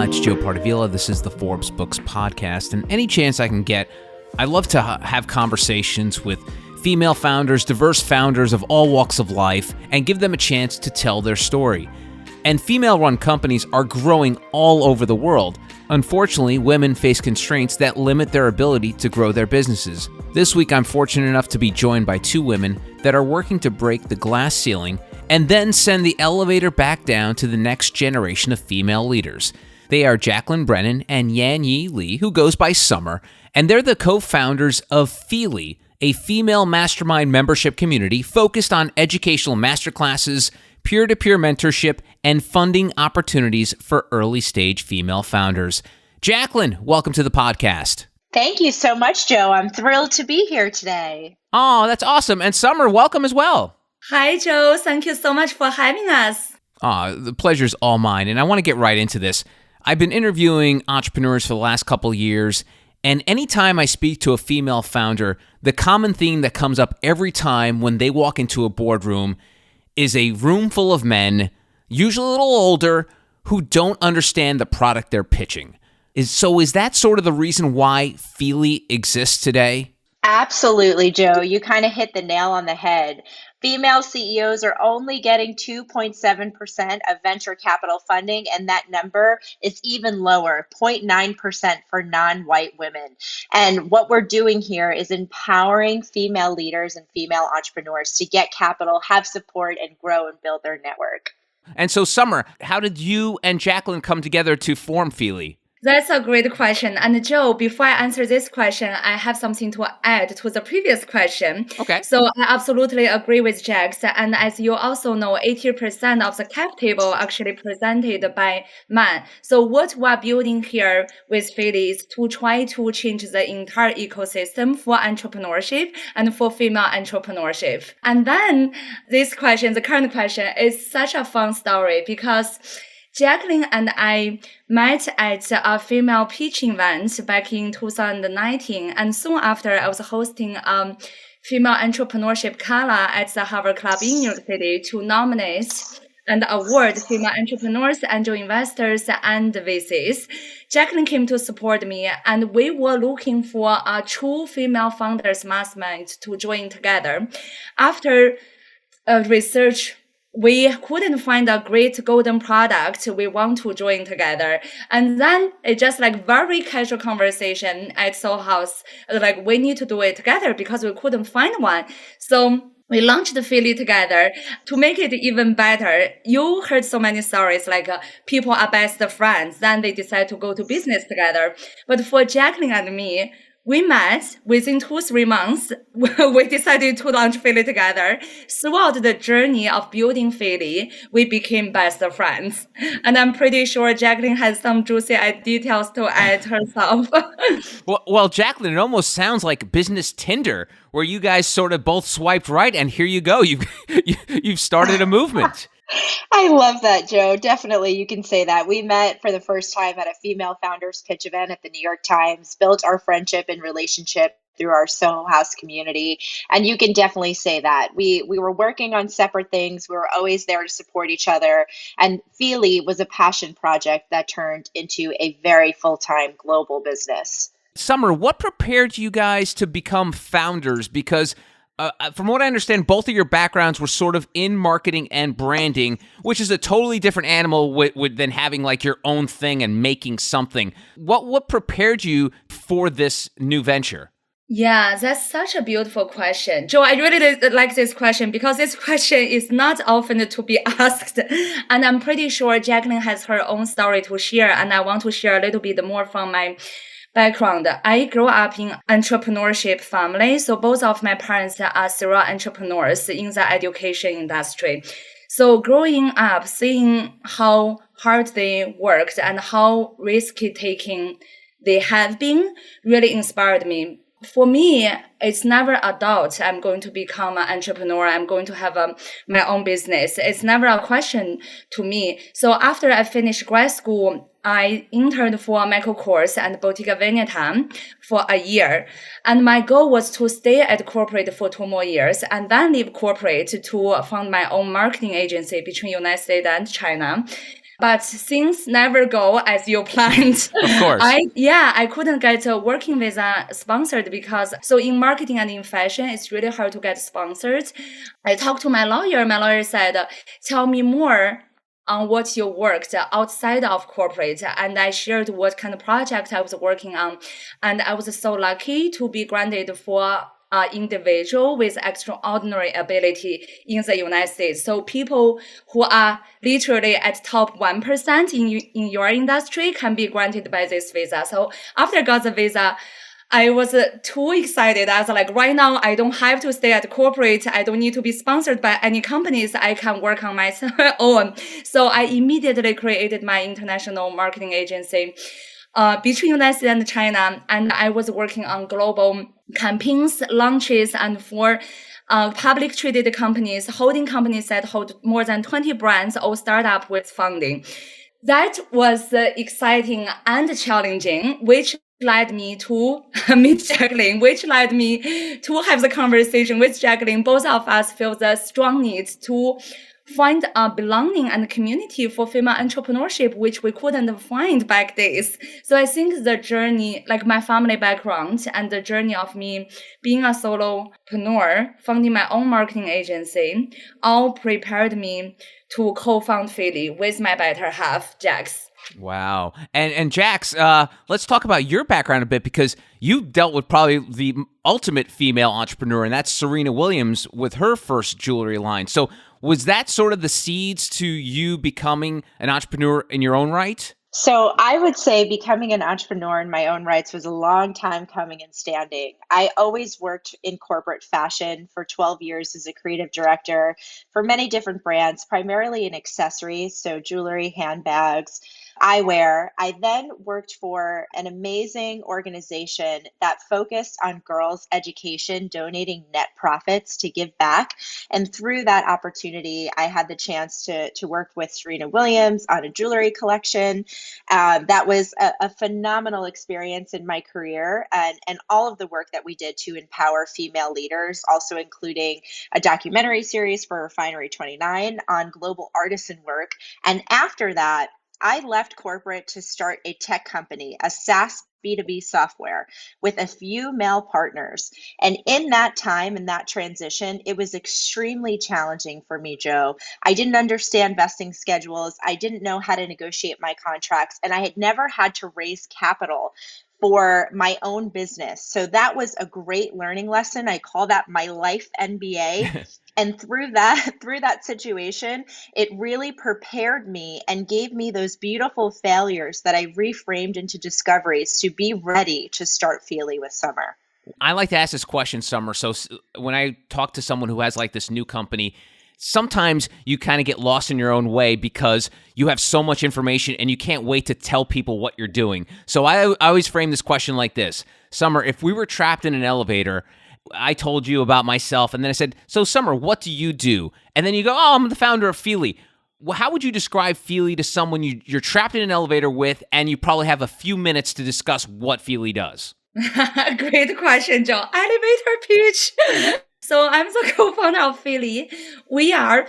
It's Joe Pardavila. This is the Forbes Books podcast, and any chance I can get, I love to have conversations with female founders, diverse founders of all walks of life, and give them a chance to tell their story. And female-run companies are growing all over the world. Unfortunately, women face constraints that limit their ability to grow their businesses. This week, I'm fortunate enough to be joined by two women that are working to break the glass ceiling and then send the elevator back down to the next generation of female leaders. They are Jaclynn Brennan and Yanyi Lee, who goes by Summer, and they're the co-founders of Feely, a female mastermind membership community focused on educational masterclasses, peer-to-peer mentorship, and funding opportunities for early-stage female founders. Jaclynn, welcome to the podcast. Thank you so much, Joe. I'm thrilled to be here today. Oh, that's awesome. And Summer, welcome as well. Hi, Joe. Thank you so much for having us. The pleasure's all mine, and I want to get right into this. I've been interviewing entrepreneurs for the last couple of years, and anytime I speak to a female founder, the common theme that comes up every time when they walk into a boardroom is a room full of men, usually a little older, who don't understand the product they're pitching. Is that sort of the reason why Feely exists today? Absolutely, Joe. You kind of hit the nail on the head. Female CEOs are only getting 2.7% of venture capital funding, and that number is even lower, 0.9% for non-white women. And what we're doing here is empowering female leaders and female entrepreneurs to get capital, have support, and grow and build their network. And so, Summer, how did you and Jaclynn come together to form Feely? That's a great question. And Joe, before I answer this question, I have something to add to the previous question. Okay. So I absolutely agree with Jax. And as you also know, 80% of the cap table actually presented by men. So what we're building here with Feely is to try to change the entire ecosystem for entrepreneurship and for female entrepreneurship. And then this question, the current question, is such a fun story because Jaclynn and I met at a female pitching event back in 2019, and soon after I was hosting a female entrepreneurship gala at the Harvard Club in New York City to nominate and award female entrepreneurs, angel investors, and VCs. Jaclynn came to support me, and we were looking for a true female founders mastermind to join together. After research, we couldn't find a great golden product we want to join together. And then it just like very casual conversation at Soul House, like we need to do it together because we couldn't find one. So we launched the Feely together. To make it even better, you heard so many stories like people are best friends, then they decide to go to business together. But for Jaclynn and me, we met within 2-3 months. We decided to launch Feely together. Throughout the journey of building Feely, we became best friends. And I'm pretty sure Jaclynn has some juicy details to add herself. Well, Jaclynn, it almost sounds like business Tinder, where you guys sort of both swiped right, and here you go. You've started a movement. I love that, Joe. Definitely, you can say that. We met for the first time at a female founders pitch event at the New York Times, built our friendship and relationship through our Soho House community. And you can definitely say that. We were working on separate things. We were always there to support each other. And Feely was a passion project that turned into a very full-time global business. Summer, what prepared you guys to become founders? Because from what I understand, both of your backgrounds were sort of in marketing and branding, which is a totally different animal than having like your own thing and making something. What prepared you for this new venture? Yeah, that's such a beautiful question. Joe, I really like this question because this question is not often to be asked. And I'm pretty sure Jaclynn has her own story to share. And I want to share a little bit more from my background. I grew up in entrepreneurship family. So both of my parents are serial entrepreneurs in the education industry. So growing up, seeing how hard they worked and how risky taking they have been really inspired me. For me, it's never a doubt I'm going to become an entrepreneur. I'm going to have my own business. It's never a question to me. So after I finished grad school, I interned for Michael Kors and Bottega Veneta for a year. And my goal was to stay at corporate for 2 more years and then leave corporate to found my own marketing agency between United States and China. But things never go as you planned. Of course. I couldn't get a working visa sponsored because so in marketing and in fashion, it's really hard to get sponsored. I talked to my lawyer. My lawyer said, tell me more on what you worked outside of corporate. And I shared what kind of project I was working on. And I was so lucky to be granted for individual with extraordinary ability in the United States. So people who are literally at top 1% in your industry can be granted by this visa. So after I got the visa, I was too excited. I was like, right now, I don't have to stay at corporate. I don't need to be sponsored by any companies. I can work on my own. So I immediately created my international marketing agency between United States and China. And I was working on global campaigns, launches, and for public traded companies, holding companies that hold more than 20 brands or startup with funding. That was exciting and challenging, which led me to meet Jaclynn, which led me to have the conversation with Jaclynn. Both of us feel the strong need to find a belonging and community for female entrepreneurship, which we couldn't find back days. So I think the journey, like my family background and the journey of me being a solopreneur, founding my own marketing agency, all prepared me to co-found Philly with my better half, Jax. Wow. And Jax, let's talk about your background a bit, because you dealt with probably the ultimate female entrepreneur, and that's Serena Williams with her first jewelry line. So was that sort of the seeds to you becoming an entrepreneur in your own right? So I would say becoming an entrepreneur in my own rights was a long time coming and standing. I always worked in corporate fashion for 12 years as a creative director for many different brands, primarily in accessories, so jewelry, handbags, eyewear. I then worked for an amazing organization that focused on girls' education, donating net profits to give back. And through that opportunity, I had the chance to work with Serena Williams on a jewelry collection. That was a phenomenal experience in my career, and all of the work that we did to empower female leaders, also including a documentary series for Refinery 29 on global artisan work. And after that, I left corporate to start a tech company, a SaaS B2B software with a few male partners. And in that time, in that transition, it was extremely challenging for me, Joe. I didn't understand vesting schedules. I didn't know how to negotiate my contracts, and I had never had to raise capital for my own business. So that was a great learning lesson. I call that my life MBA. And through that situation, it really prepared me and gave me those beautiful failures that I reframed into discoveries to be ready to start Feely with Summer. I like to ask this question, Summer. So when I talk to someone who has like this new company, sometimes you kind of get lost in your own way because you have so much information and you can't wait to tell people what you're doing. So I always frame this question like this. Summer, if we were trapped in an elevator, I told you about myself, and then I said, so Summer, what do you do? And then you go, oh, I'm the founder of Feely. Well, how would you describe Feely to someone you're trapped in an elevator with, and you probably have a few minutes to discuss what Feely does? Great question, Joe. Elevator pitch. So I'm the co-founder of Feely.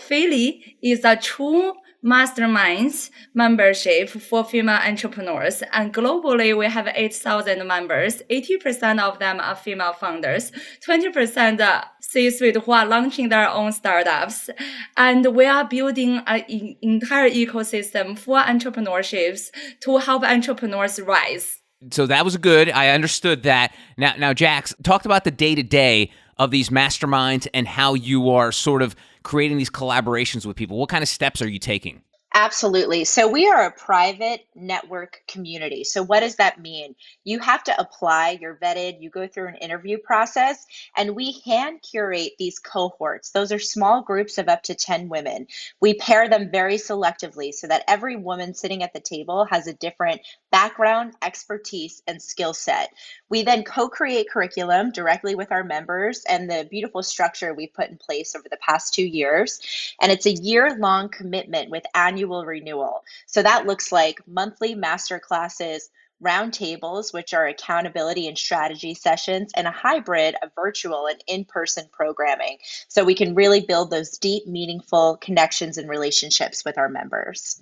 Feely is a true masterminds membership for female entrepreneurs. And globally, we have 8,000 members. 80% of them are female founders. 20% C-suite who are launching their own startups. And we are building an entire ecosystem for entrepreneurships to help entrepreneurs rise. So that was good. I understood that. Now, Jax, talked about the day-to-day of these masterminds and how you are sort of creating these collaborations with people. What kind of steps are you taking? Absolutely. So we are a private network community. So what does that mean? You have to apply, you're vetted, you go through an interview process, and we hand curate these cohorts. Those are small groups of up to 10 women. We pair them very selectively so that every woman sitting at the table has a different background, expertise, and skill set. We then co-create curriculum directly with our members and the beautiful structure we've put in place over the past 2 years. And it's a year-long commitment with annual renewal. So that looks like monthly master classes, roundtables, which are accountability and strategy sessions, and a hybrid of virtual and in-person programming. So we can really build those deep, meaningful connections and relationships with our members.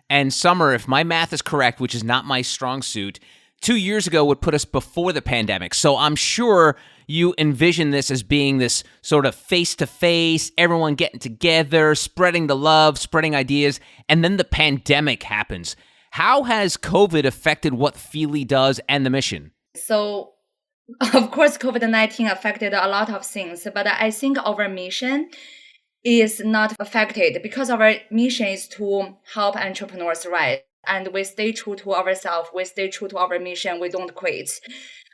And summer, if my math is correct, which is not my strong suit, 2 years ago would put us before the pandemic. So I'm sure you envision this as being this sort of face-to-face, everyone getting together, spreading the love, spreading ideas, and then the pandemic happens. How has COVID affected what Feely does and the mission? So, of course, COVID-19 affected a lot of things, but I think our mission is not affected because our mission is to help entrepreneurs rise. And we stay true to ourselves. We stay true to our mission. We don't quit.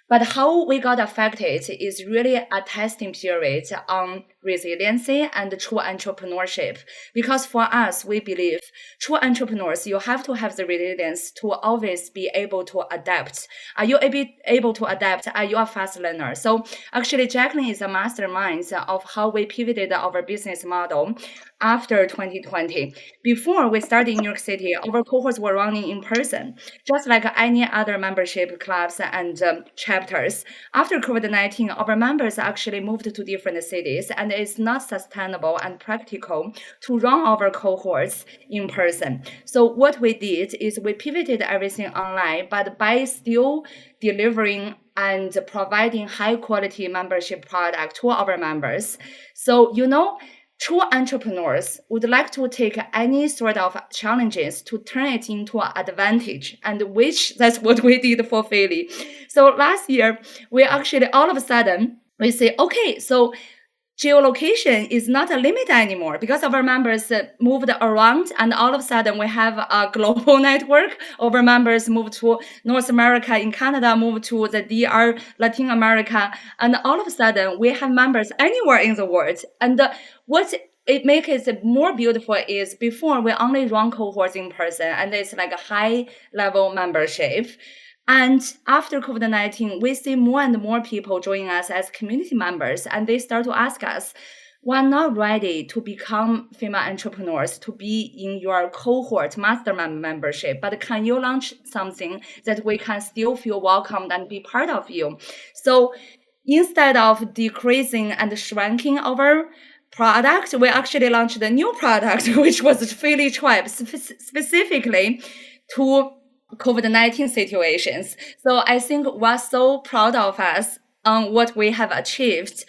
But how we got affected is really a testing period on resiliency and true entrepreneurship. Because for us, we believe true entrepreneurs, you have to have the resilience to always be able to adapt. Are you able to adapt? Are you a fast learner? So actually, Jaclynn is a mastermind of how we pivoted our business model after 2020. Before we started in New York City, our cohorts were running in person, just like any other membership clubs and chapters. After COVID-19, our members actually moved to different cities, and it's not sustainable and practical to run our cohorts in person. So what we did is we pivoted everything online, but by still delivering and providing high quality membership product to our members. So, true entrepreneurs would like to take any sort of challenges to turn it into an advantage, and that's what we did for Feely. So last year, we actually all of a sudden, we say, okay, so geolocation is not a limit anymore because our members moved around, and all of a sudden we have a global network. Our members moved to North America, in Canada, moved to the DR, Latin America, and all of a sudden we have members anywhere in the world. And what it makes it more beautiful is before we only run cohorts in person, and it's like a high level membership. And after COVID-19, we see more and more people joining us as community members, and they start to ask us, we're not ready to become female entrepreneurs, to be in your cohort mastermind membership, but can you launch something that we can still feel welcomed and be part of you? So instead of decreasing and shrinking our product, we actually launched a new product, which was Feely Tribe, specifically to COVID-19 situations. So I think we're so proud of us on what we have achieved,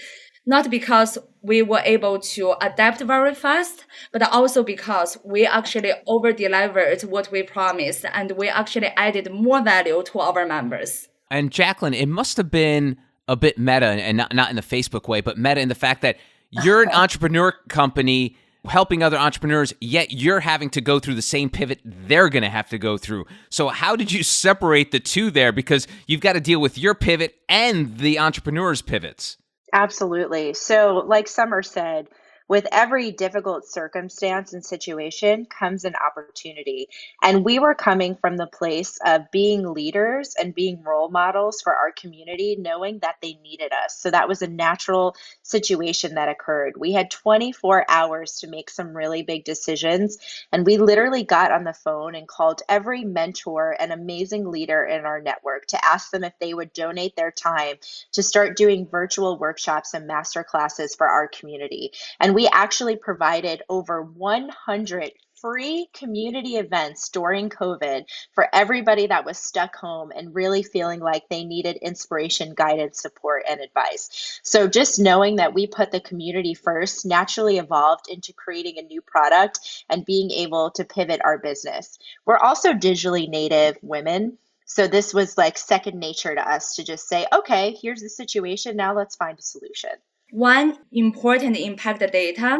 not because we were able to adapt very fast, but also because we actually over-delivered what we promised, and we actually added more value to our members. And Jaclynn, it must have been a bit meta, and not in the Facebook way, but meta in the fact that you're an entrepreneur company helping other entrepreneurs, yet you're having to go through the same pivot they're going to have to go through. So how did you separate the two there? Because you've got to deal with your pivot and the entrepreneur's pivots. Absolutely. So like Summer said, with every difficult circumstance and situation comes an opportunity. And we were coming from the place of being leaders and being role models for our community, knowing that they needed us. So that was a natural situation that occurred. We had 24 hours to make some really big decisions. And we literally got on the phone and called every mentor and amazing leader in our network to ask them if they would donate their time to start doing virtual workshops and master classes for our community. And we actually provided over 100 free community events during COVID for everybody that was stuck home and really feeling like they needed inspiration, guidance, support, and advice. So just knowing that we put the community first naturally evolved into creating a new product and being able to pivot our business. We're also digitally native women. So this was like second nature to us to just say, okay, here's the situation. Now let's find a solution. One important impact data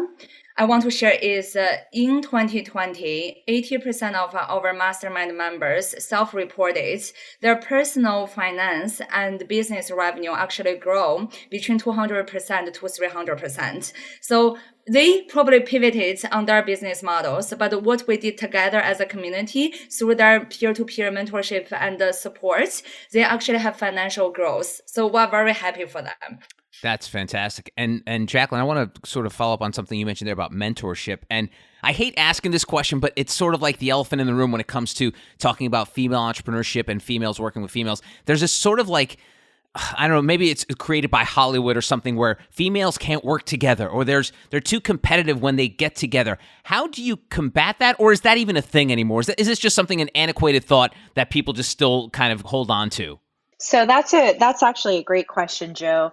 I want to share is in 2020, 80% of our mastermind members self-reported their personal finance and business revenue actually grow between 200% to 300%. So they probably pivoted on their business models, but what we did together as a community through their peer-to-peer mentorship and support, they actually have financial growth. So we're very happy for them. That's fantastic. And Jaclynn, I want to sort of follow up on something you mentioned there about mentorship. And I hate asking this question, but it's sort of like the elephant in the room when it comes to talking about female entrepreneurship and females working with females. There's this sort of like, I don't know, maybe it's created by Hollywood or something where females can't work together, or they're too competitive when they get together. How do you combat that? Or is that even a thing anymore? Is this just something, an antiquated thought that people just still kind of hold on to? So that's actually a great question, Joe.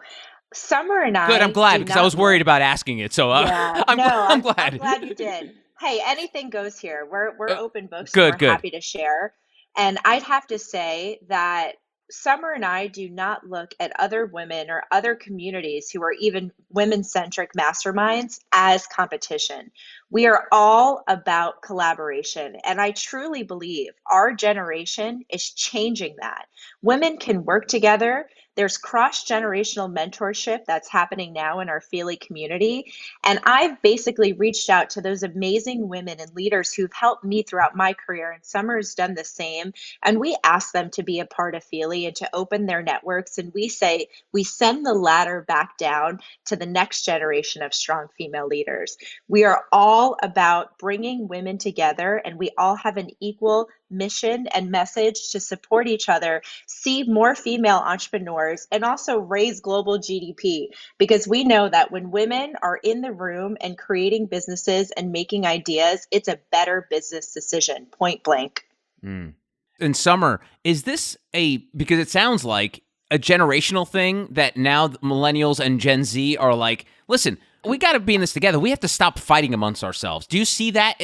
Summer and Good. I'm I glad do because I was not worried look. about asking it. So Yeah, I'm, no, I'm I'm glad. glad you did. Hey, anything goes here. We're Uh, open books and we're good. happy to share. And I'd have to say that Summer and I do not look at other women or other communities who are even women-centric masterminds as competition. We are all about collaboration, and I truly believe our generation is changing that. Women can work together. There's cross-generational mentorship that's happening now in our Feely community. And I've basically reached out to those amazing women and leaders who've helped me throughout my career, and Summer's done the same. And we ask them to be a part of Feely and to open their networks. And we say, we send the ladder back down to the next generation of strong female leaders. We are all about bringing women together, and we all have an equal mission and message to support each other, see more female entrepreneurs, and also raise global GDP. Because we know that when women are in the room and creating businesses and making ideas, it's a better business decision, point blank. Mm. In Summer, is this because it sounds like a generational thing that now the millennials and Gen Z are like, listen, we got to be in this together. We have to stop fighting amongst ourselves. Do you see that,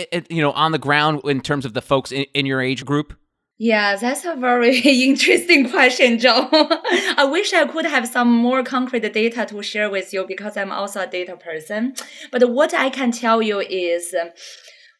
on the ground in terms of the folks in your age group? Yeah, that's a very interesting question, Joe. I wish I could have some more concrete data to share with you because I'm also a data person. But what I can tell you is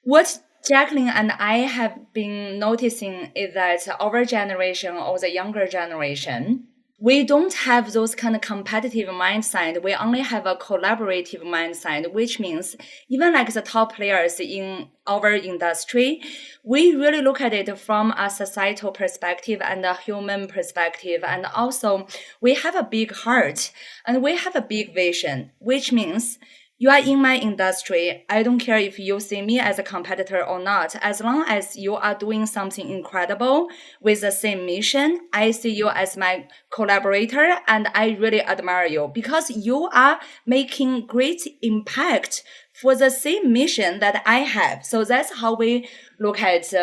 what Jaclynn and I have been noticing is that our generation or the younger generation, we don't have those kind of competitive mindset. We only have a collaborative mindset, which means even like the top players in our industry, we really look at it from a societal perspective and a human perspective. And also we have a big heart and we have a big vision, which means you are in my industry. I don't care if you see me as a competitor or not. As long as you are doing something incredible with the same mission, I see you as my collaborator and I really admire you because you are making great impact for the same mission that I have. So that's how we look at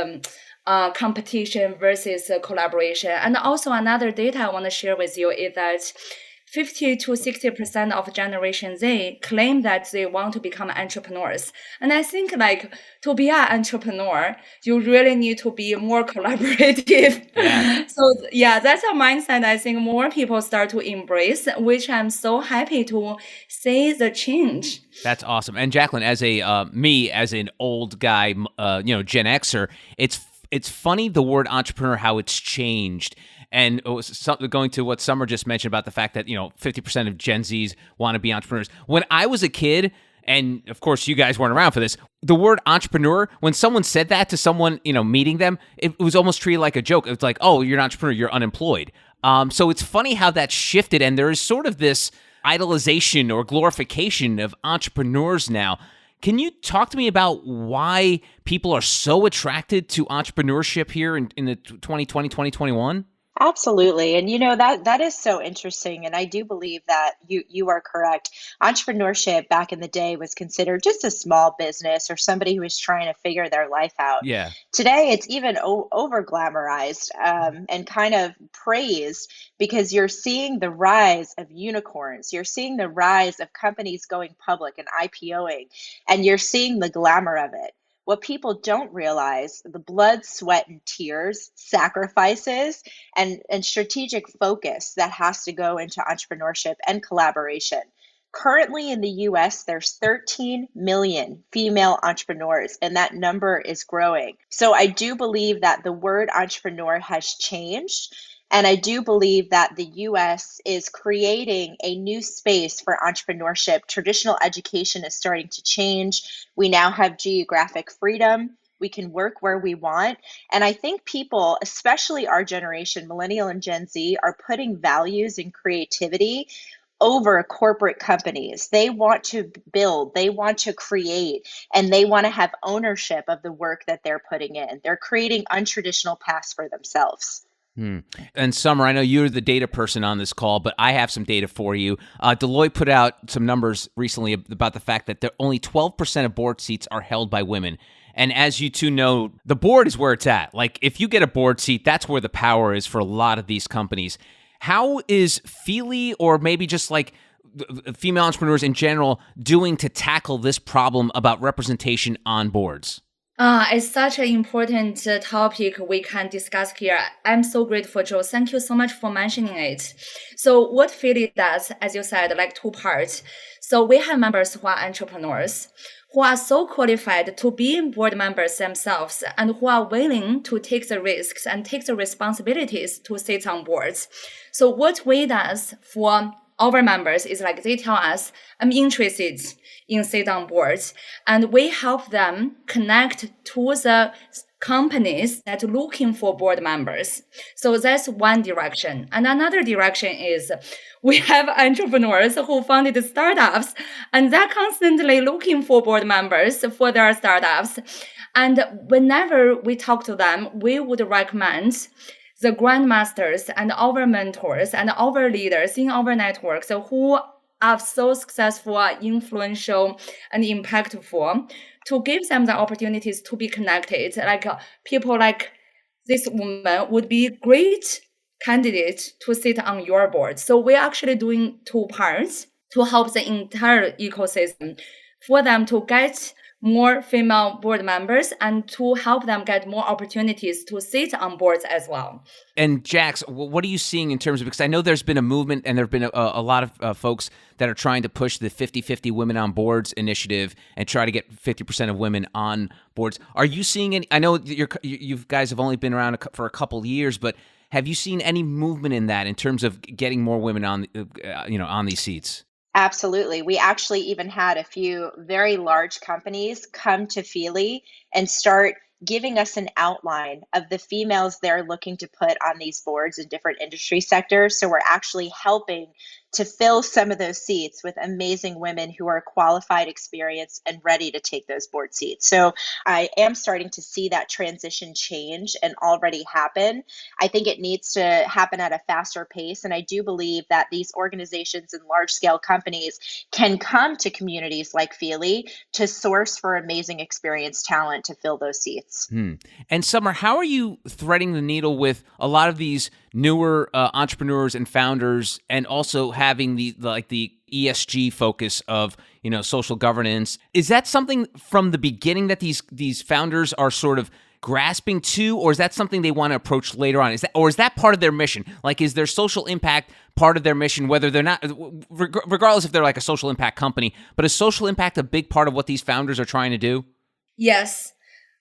competition versus collaboration. And also another data I want to share with you is that 50 to 60% of Generation Z claim that they want to become entrepreneurs. And I think like to be an entrepreneur, you really need to be more collaborative. Yeah. So yeah, that's a mindset I think more people start to embrace, which I'm so happy to see the change. That's awesome. And Jaclynn, as me as an old guy, Gen Xer, it's funny the word entrepreneur, how it's changed. And going to what Summer just mentioned about the fact that 50% of Gen Zs want to be entrepreneurs. When I was a kid, and of course you guys weren't around for this, the word entrepreneur, when someone said that to someone meeting them, it was almost treated like a joke. It was like, oh, you're an entrepreneur, you're unemployed. So it's funny how that shifted, and there is sort of this idolization or glorification of entrepreneurs now. Can you talk to me about why people are so attracted to entrepreneurship here in the 2020, 2021? Absolutely. And that is so interesting. And I do believe that you are correct. Entrepreneurship back in the day was considered just a small business or somebody who was trying to figure their life out. Yeah. Today, it's even over glamorized and kind of praised because you're seeing the rise of unicorns. You're seeing the rise of companies going public and IPOing, and you're seeing the glamour of it. What people don't realize, the blood, sweat, and tears, sacrifices, and strategic focus that has to go into entrepreneurship and collaboration. Currently in the US, there's 13 million female entrepreneurs, and that number is growing. So I do believe that the word entrepreneur has changed. And I do believe that the US is creating a new space for entrepreneurship. Traditional education is starting to change. We now have geographic freedom. We can work where we want. And I think people, especially our generation, Millennial and Gen Z, are putting values and creativity over corporate companies. They want to build, they want to create, and they want to have ownership of the work that they're putting in. They're creating untraditional paths for themselves. And Summer, I know you're the data person on this call, but I have some data for you. Deloitte put out some numbers recently about the fact that only 12% of board seats are held by women. And as you two know, the board is where it's at. Like, if you get a board seat, that's where the power is for a lot of these companies. How is Feely, or maybe just like female entrepreneurs in general, doing to tackle this problem about representation on boards? It's such an important topic we can discuss here. I'm so grateful, Joe. Thank you so much for mentioning it. So what Feely does, as you said, like two parts. So we have members who are entrepreneurs, who are so qualified to be board members themselves, and who are willing to take the risks and take the responsibilities to sit on boards. So what we does for our members is like they tell us, I'm interested in sit on boards, and we help them connect to the companies that are looking for board members. So that's one direction. And another direction is we have entrepreneurs who founded startups, and they're constantly looking for board members for their startups. And whenever we talk to them, we would recommend the grandmasters and our mentors and our leaders in our networks who are so successful, influential, and impactful, to give them the opportunities to be connected. Like people like this woman would be great candidate to sit on your board. So we're actually doing two parts to help the entire ecosystem for them to get more female board members and to help them get more opportunities to sit on boards as well. And Jax, what are you seeing in terms of, because I know there's been a movement and there have been a lot of folks that are trying to push the 50-50 Women on Boards initiative and try to get 50% of women on boards. Are you seeing any, I know you guys have only been around for a couple years, but have you seen any movement in that in terms of getting more women on, on these seats? Absolutely. We actually even had a few very large companies come to Feely and start giving us an outline of the females they're looking to put on these boards in different industry sectors. So we're actually helping to fill some of those seats with amazing women who are qualified, experienced, and ready to take those board seats. So I am starting to see that transition change and already happen. I think it needs to happen at a faster pace. And I do believe that these organizations and large-scale companies can come to communities like Feely to source for amazing experienced talent to fill those seats. And Summer, how are you threading the needle with a lot of these newer entrepreneurs and founders, and also having the ESG focus of social governance? Is that something from the beginning that these founders are sort of grasping to, or is that something they want to approach later on? Is that part of their mission? Like, is their social impact part of their mission, whether they're not, regardless if they're like a social impact company, but is social impact a big part of what these founders are trying to do? Yes.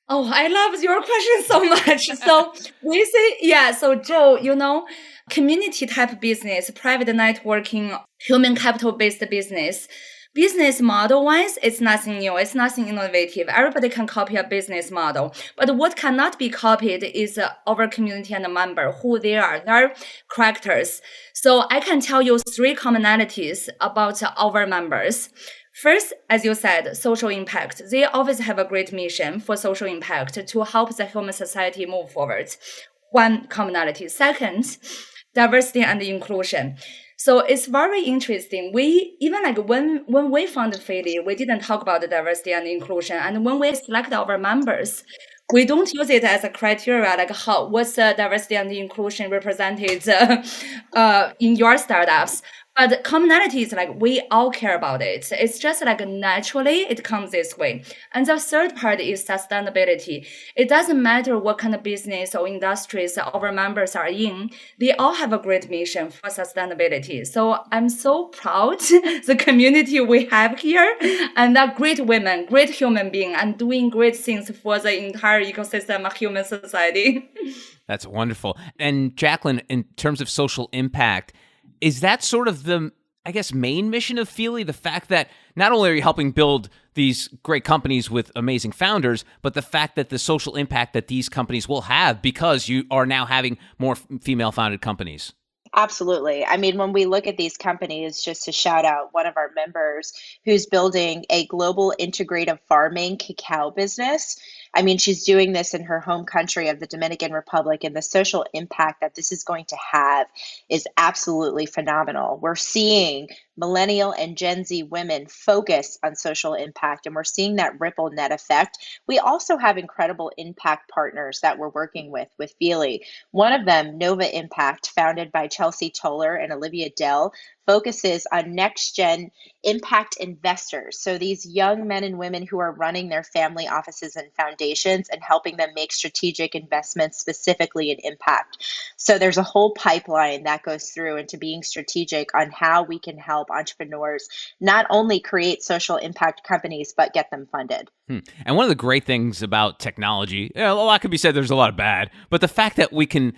Oh, I love your question so much. So we say, so Joe, community type business, private networking, human capital based business model wise, it's nothing new. It's nothing innovative. Everybody can copy a business model. But what cannot be copied is our community and the member, who they are. They're characters. So I can tell you 3 commonalities about our members. First, as you said, social impact. They always have a great mission for social impact to help the human society move forward. One commonality. Second, diversity and inclusion. So it's very interesting. We even when we founded Feely, we didn't talk about the diversity and inclusion. And when we select our members, we don't use it as a criteria, like what's the diversity and inclusion represented in your startups. But commonality is like we all care about it. It's just like naturally it comes this way. And the third part is sustainability. It doesn't matter what kind of business or industries our members are in. They all have a great mission for sustainability. So I'm so proud the community we have here, and that great women, great human being, and doing great things for the entire ecosystem of human society. That's wonderful. And Jaclynn, in terms of social impact, is that sort of the, I guess, main mission of Feely? The fact that not only are you helping build these great companies with amazing founders, but the fact that the social impact that these companies will have because you are now having more female-founded companies? Absolutely. I mean, when we look at these companies, just to shout out one of our members who's building a global integrative farming cacao business. I mean, she's doing this in her home country of the Dominican Republic, and the social impact that this is going to have is absolutely phenomenal. We're seeing millennial and Gen Z women focus on social impact, and we're seeing that ripple net effect. We also have incredible impact partners that we're working with Feely. One of them, Nova Impact, founded by Chelsea Toller and Olivia Dell, focuses on next gen impact investors. So these young men and women who are running their family offices and foundations and helping them make strategic investments specifically in impact. So there's a whole pipeline that goes through into being strategic on how we can help entrepreneurs not only create social impact companies, but get them funded. And one of the great things about technology, a lot can be said, there's a lot of bad, but the fact that we can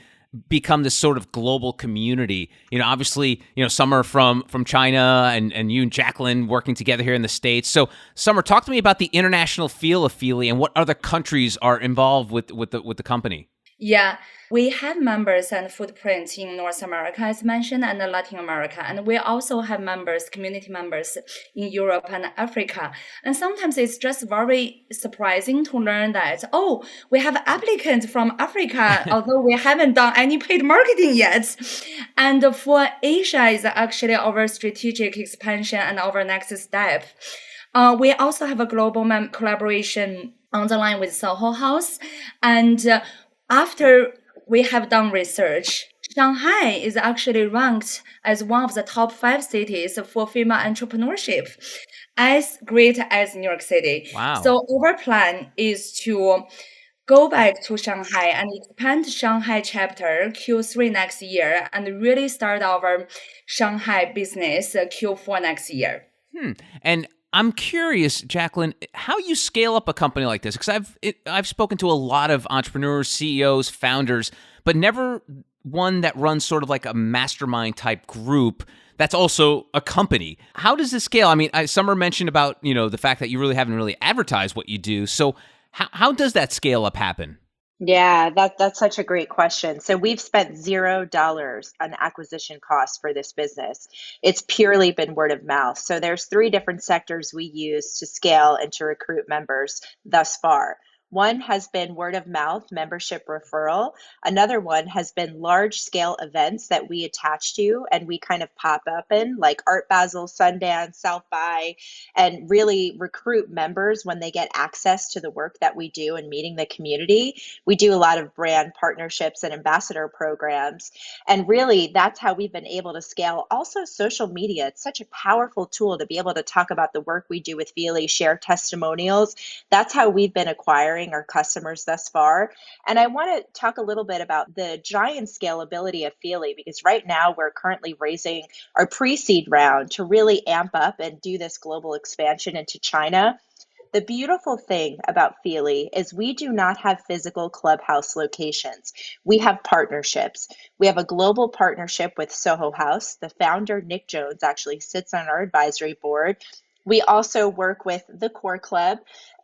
become this sort of global community, obviously, Summer from China and you and Jaclynn working together here in the States. So Summer, talk to me about the international feel of Feely and what other countries are involved with the company. Yeah, we have members and footprint in North America, as mentioned, and Latin America. And we also have members, community members in Europe and Africa. And sometimes it's just very surprising to learn that, we have applicants from Africa, although we haven't done any paid marketing yet. And for Asia is actually our strategic expansion and our next step. We also have a global collaboration on the line with Soho House. And after we have done research, Shanghai is actually ranked as one of the top 5 cities for female entrepreneurship, as great as New York City. Wow. So our plan is to go back to Shanghai and expand Shanghai chapter Q3 next year and really start our Shanghai business Q4 next year. And I'm curious, Jaclynn, how you scale up a company like this, because I've spoken to a lot of entrepreneurs, CEOs, founders, but never one that runs sort of like a mastermind type group that's also a company. How does this scale? I mean, Summer mentioned about the fact that you really haven't really advertised what you do. So how does that scale up happen? Yeah, that's such a great question. So we've spent $0 on acquisition costs for this business. It's purely been word of mouth. So there's 3 different sectors we use to scale and to recruit members thus far. One has been word of mouth, membership referral. Another one has been large scale events that we attach to and we kind of pop up in, like Art Basel, Sundance, South by, and really recruit members when they get access to the work that we do and meeting the community. We do a lot of brand partnerships and ambassador programs. And really, that's how we've been able to scale. Also, social media, it's such a powerful tool to be able to talk about the work we do with Feely, share testimonials. That's how we've been acquiring our customers thus far. And I want to talk a little bit about the giant scalability of Feely, because right now we're currently raising our pre-seed round to really amp up and do this global expansion into China. The beautiful thing about Feely is we do not have physical clubhouse locations. We have partnerships. We have a global partnership with Soho House. The founder, Nick Jones, actually sits on our advisory board. We also work with the Core Club,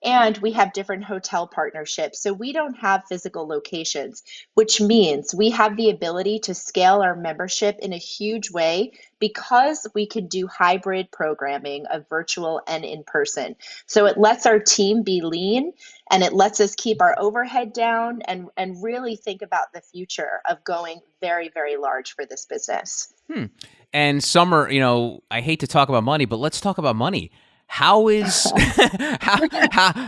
and we have different hotel partnerships. So we don't have physical locations, which means we have the ability to scale our membership in a huge way because we can do hybrid programming of virtual and in person. So it lets our team be lean and it lets us keep our overhead down and really think about the future of going very, very large for this business. And Summer, I hate to talk about money, but let's talk about money. How is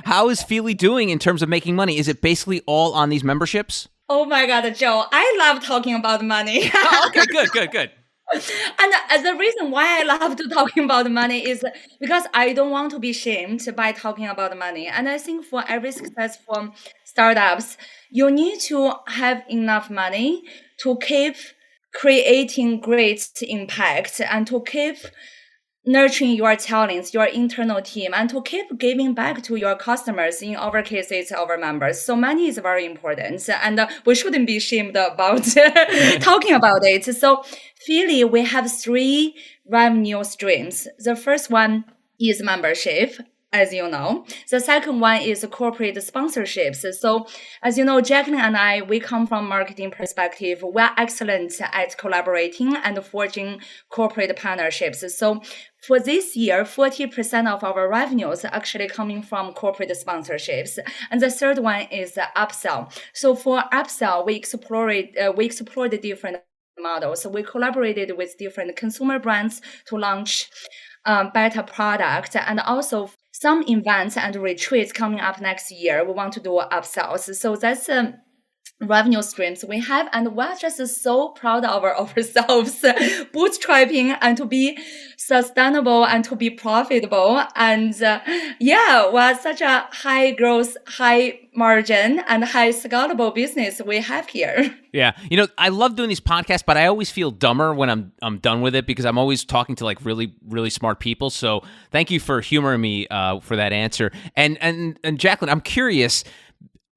how is Feely doing in terms of making money? Is it basically all on these memberships? Oh my God, Joe, I love talking about money. Okay, good. And the reason why I love to talking about money is because I don't want to be shamed by talking about money. And I think for every successful startups, you need to have enough money to keep creating great impact and to keep nurturing your talents, your internal team, and to keep giving back to your customers. In our case, it's our members. So money is very important, and we shouldn't be ashamed about talking about it. So Feely, we have 3 revenue streams. The first one is membership. as you know. The second one is corporate sponsorships. So as you know, Jaclynn and I, we come from marketing perspective. We're excellent at collaborating and forging corporate partnerships. So for this year, 40% of our revenues are actually coming from corporate sponsorships. And the third one is upsell. So for upsell, we explored the different models. So we collaborated with different consumer brands to launch better product, and also some events and retreats coming up next year. We want to do upsells. So that's revenue streams we have, and we're just so proud of ourselves bootstrapping and to be sustainable and to be profitable. And we're such a high growth, high margin and high scalable business we have here. Yeah. I love doing these podcasts, but I always feel dumber when I'm done with it because I'm always talking to like really, really smart people. So thank you for humoring me for that answer. And Jaclynn, I'm curious,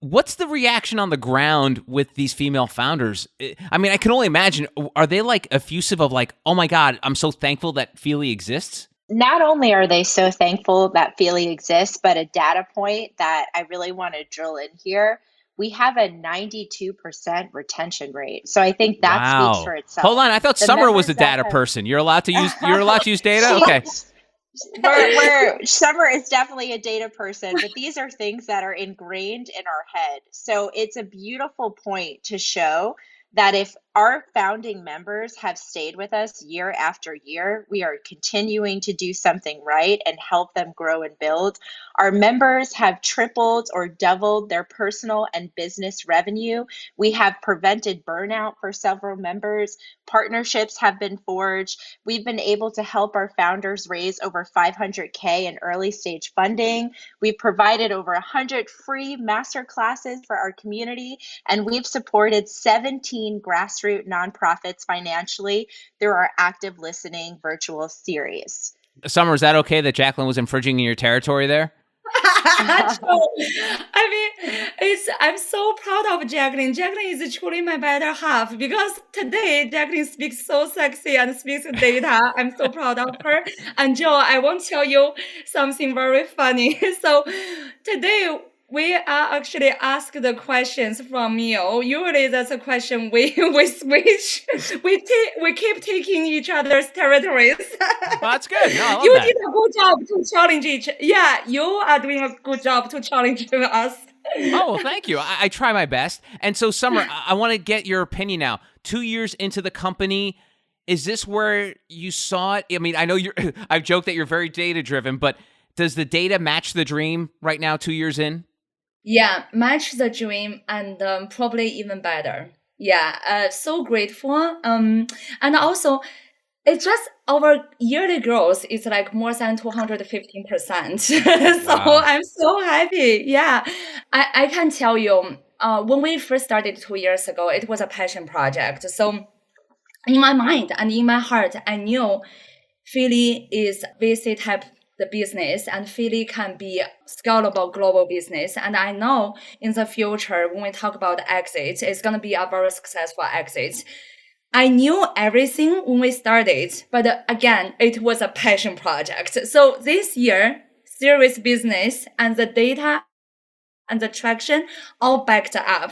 what's the reaction on the ground with these female founders? I mean, I can only imagine, are they like effusive of like, oh my God, I'm so thankful that Feely exists? Not only are they so thankful that Feely exists, but a data point that I really want to drill in here. We have a 92% retention rate. So I think that speaks for itself. Hold on, I thought Summer was a data person. You're allowed to use data? Okay. Summer is definitely a data person, but these are things that are ingrained in our head. So it's a beautiful point to show that if our founding members have stayed with us year after year, we are continuing to do something right and help them grow and build. Our members have tripled or doubled their personal and business revenue. We have prevented burnout for several members. Partnerships have been forged. We've been able to help our founders raise over $500K in early stage funding. We've provided over 100 free master classes for our community, and we've supported 17 grassroots nonprofits financially through our active listening virtual series. Summer, is that okay that Jaclynn was infringing in your territory there? I mean, I'm so proud of Jaclynn. Jaclynn is truly my better half because today Jaclynn speaks so sexy and speaks data. I'm so proud of her. And Joe, I want to tell you something very funny. So today we are actually asked the questions from you. Usually that's a question we switch. We keep taking each other's territories. Well, that's good. No, I love you that. did a good job to challenge each. Yeah, you are doing a good job to challenge us. Oh, well, thank you. I try my best. And so, Summer, I want to get your opinion now. 2 years into the company, is this where you saw it? I mean, I know I've joked that you're very data driven, but does the data match the dream right now, 2 years in? Yeah, match the dream and probably even better. Yeah, so grateful. And also, it's just our yearly growth is like more than 215%. So Wow. I'm so happy. Yeah, I can tell you, when we first started 2 years ago, it was a passion project. So in my mind and in my heart, I knew Feely is VC type the business, and Feely can be scalable global business. And I know in the future, when we talk about exits, it's going to be a very successful exit. I knew everything when we started, but again, it was a passion project. So this year, serious business and the data and the traction all backed up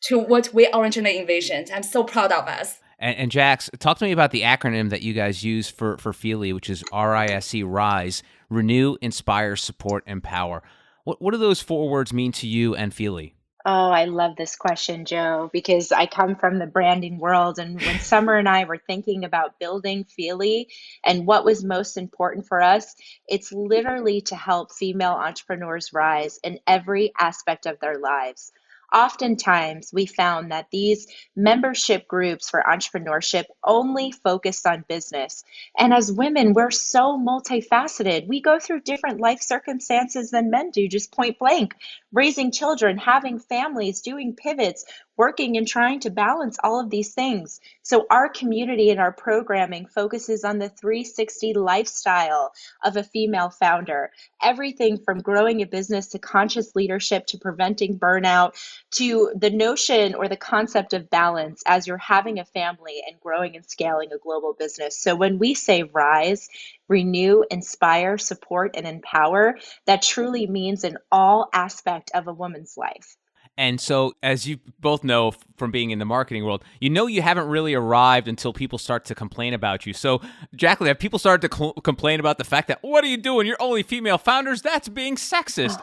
to what we originally envisioned. I'm so proud of us. And Jax, talk to me about the acronym that you guys use for Feely, which is RISE, RISE, Renew, Inspire, Support, Empower. What do those 4 words mean to you and Feely? Oh, I love this question, Joe, because I come from the branding world. And when Summer and I were thinking about building Feely and what was most important for us, it's literally to help female entrepreneurs rise in every aspect of their lives. Oftentimes, we found that these membership groups for entrepreneurship only focused on business. And as women, we're so multifaceted. We go through different life circumstances than men do, just point blank. Raising children, having families, doing pivots. working and trying to balance all of these things. So our community and our programming focuses on the 360 lifestyle of a female founder. Everything from growing a business to conscious leadership to preventing burnout to the notion or the concept of balance as you're having a family and growing and scaling a global business. So when we say rise, renew, inspire, support, and empower, that truly means in all aspect of a woman's life. And so, as you both know from being in the marketing world, you haven't really arrived until people start to complain about you. So, Jaclynn, have people started to complain about the fact that, what are you doing? You're only female founders? That's being sexist.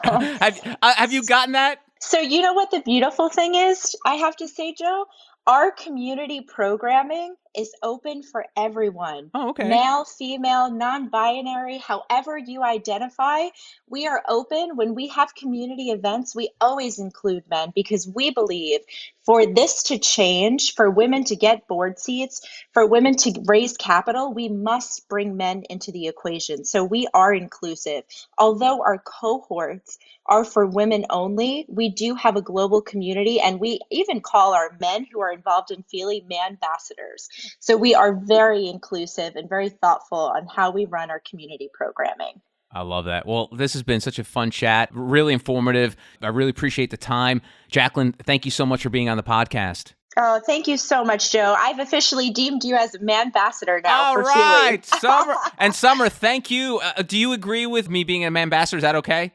Have you gotten that? So you know what the beautiful thing is, I have to say, Joe? Our community programming is open for everyone. Oh, okay. Male, female, non-binary, however you identify, we are open. When we have community events, we always include men because we believe for this to change, for women to get board seats, for women to raise capital, we must bring men into the equation. So we are inclusive. Although our cohorts are for women only, we do have a global community, and we even call our men who are involved in Feely man-ambassadors. So we are very inclusive and very thoughtful on how we run our community programming. I love that. Well, this has been such a fun chat, really informative. I really appreciate the time. Jaclynn, thank you so much for being on the podcast. Oh, thank you so much, Joe. I've officially deemed you as a man-ambassador now. All for right, Feely. Summer, thank you. Do you agree with me being a man-ambassador? Is that okay?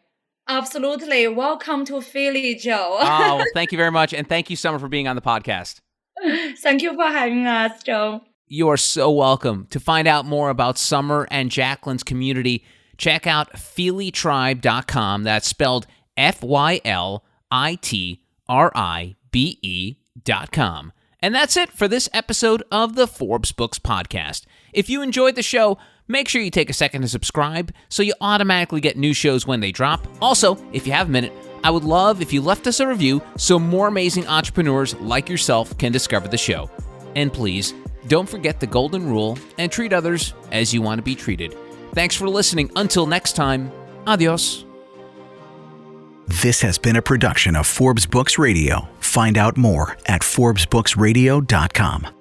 Absolutely. Welcome to Philly, Joe. Oh, well, thank you very much. And thank you, Summer, for being on the podcast. Thank you for having us, Joe. You are so welcome. To find out more about Summer and Jaclynn's community, check out feelytribe.com. That's spelled FYLITRIBE.com. And that's it for this episode of the Forbes Books Podcast. If you enjoyed the show, make sure you take a second to subscribe so you automatically get new shows when they drop. Also, if you have a minute, I would love if you left us a review so more amazing entrepreneurs like yourself can discover the show. And please, don't forget the golden rule and treat others as you want to be treated. Thanks for listening. Until next time, adios. This has been a production of Forbes Books Radio. Find out more at ForbesBooksRadio.com.